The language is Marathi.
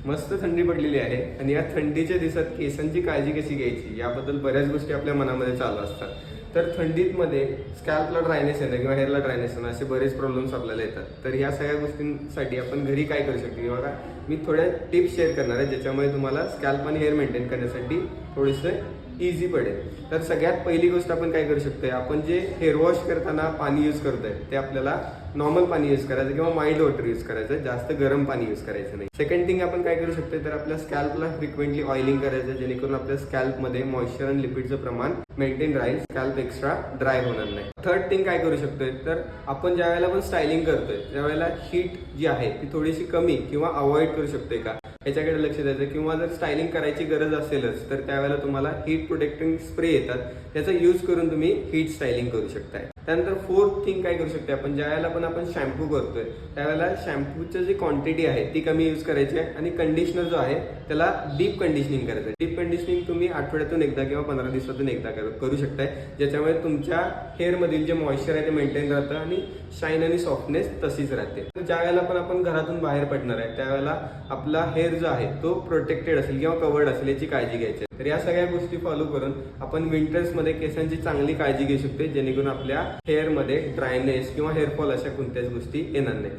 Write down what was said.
मस्त थंडी पडलेली आहे आणि या थंडीच्या दिवसात केसांची काळजी कशी घ्यायची याबद्दल बऱ्याच गोष्टी आपल्या मनामध्ये चालू असतात. तर थंडीमध्ये स्कॅल्पला ड्रायनेस येणं किंवा हेअरला ड्रायनेस येणं असे बरेच प्रॉब्लेम्स आपल्याला येतात. तर ह्या सगळ्या गोष्टींसाठी आपण घरी काय करू शकतो किंवा मी थोड्या टिप्स शेअर करणार आहे ज्याच्यामुळे तुम्हाला स्कॅल्प आणि हेअर मेंटेन करण्यासाठी थोडंसं इझी पडेल. तर सगळ्यात पहिली गोष्ट आपण काय करू शकतोय, आपण जे हेअर वॉश करताना पाणी यूज करतोय ते आपल्याला नॉर्मल पाणी यूज करायचं किंवा माइल्ड वॉटर यूज करायचं, जास्त गरम पाणी यूज करायचं नाही. सेकंड थिंग आपण काय करू शकतोय, तर आपल्या स्कॅल्पला फ्रिक्वेंटली ऑइलिंग करायचं जेणेकरून आपल्या स्कॅल्पमध्ये मॉइश्चर आणि लिपिडचं प्रमाण मेंटेन राहील, स्कॅल्प एक्स्ट्रा ड्राय होणार नाही. थर्ड थिंग काय करू शकतोय, तर आपण ज्या वेळेला आपण स्टायलिंग करतोय त्यावेळेला हीट जी आहे ती थोडीशी कमी किंवा अवॉइड करू शकतोय का याच्याकडे लक्ष द्यायचं. किंवा जर स्टायलिंग करायची गरज असेलच तर त्यावेळेला तुम्हाला हीट प्रोटेक्टिंग स्प्रे येतात, त्याचा यूज करून तुम्ही हीट स्टायलिंग करू शकताय. त्यानंतर फोर्थ थिंग काय करू शकते, आपण ज्या वेळेला पण आपण शॅम्पू करतोय त्यावेळेला शॅम्पूची जी क्वांटिटी आहे ती कमी यूज करायची आहे आणि कंडिशनर जो आहे त्याला डीप कंडिशनिंग करायचं. डीप कंडिशनिंग तुम्ही आठवड्यातून एकदा किंवा 15 दिवसातून एकदा करू शकताय, ज्याच्यामुळे तुमच्या हेअर मधील जे मॉइश्चर आहे ते मेंटेन राहतं आणि शाईन आणि सॉफ्टनेस तशीच राहते. ज्या वेळेला पण आपण घरातून बाहेर पडणार आहे त्यावेळेला आपला हेअर जो आहे तो प्रोटेक्टेड असेल किंवा कवर्ड असेल याची काळजी घ्यायची. तर या सगळ्या गोष्टी फॉलो करून आपण विंटर्समध्ये केसांची चांगली काळजी घेऊ शकतो जेणेकरून आपल्या हेअरमध्ये ड्रायनेस किंवा हेअरफॉल अशा कोणत्याच गोष्टी येणार नाही.